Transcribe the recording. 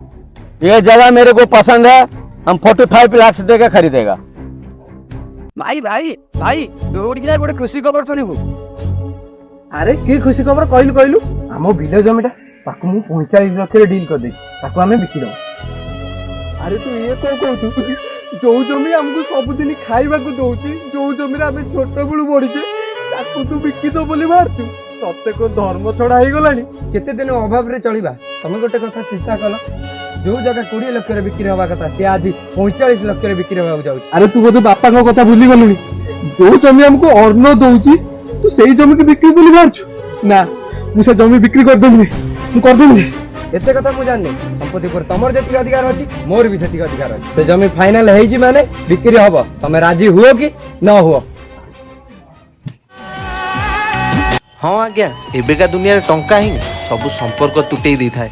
ये जगह मेरे को पसंद है, हम 45 लाख देकर खरीदेगा। भाई भाई भाई गोटे खुशी खबर शुणु। अरे कि खुशी खबर कहलु कहलु आम बिल जमीटा ताकू मु 45 लाख रे डील कर दे ताकू हमें बिकी दो। अरे तू ये कौन कहतु जो जमी हमको सबुदिन खाइबा को दउची जो जमी आम छोट बेलू बढ़ीचे ताकू तू बिकी दो बोली बाहरचु तते को धर्म छड़ा हो गलानी केते दिन अभाव रे चलिबा। तमे गोटे कथा चिंता कल जो जगह 20 लाख रे बिक्री हवा कथा से आज 45 लाख रे बिक्री हवा जाउची। अरे तू बोधे बापा को कथा भूली गलुनी जो जमी हमको अर्ण दउची तू सही जमी के बिक्री बोली बाहरचु ना मु से जमी बिक्री कर देबनी तू कर देबनी एते कथा मु जाननी संपत्ति पर तमर जेति अधिकार अछि मोर भी सेति अधिकार अछि से जमी फाइनल हेई जी माने बिक्री हबो तमे राजी हुओ कि न हुओ। हाँ आज्ञा एबेका दुनिया टंका ही सब संपर्क तुटेई दी थाए।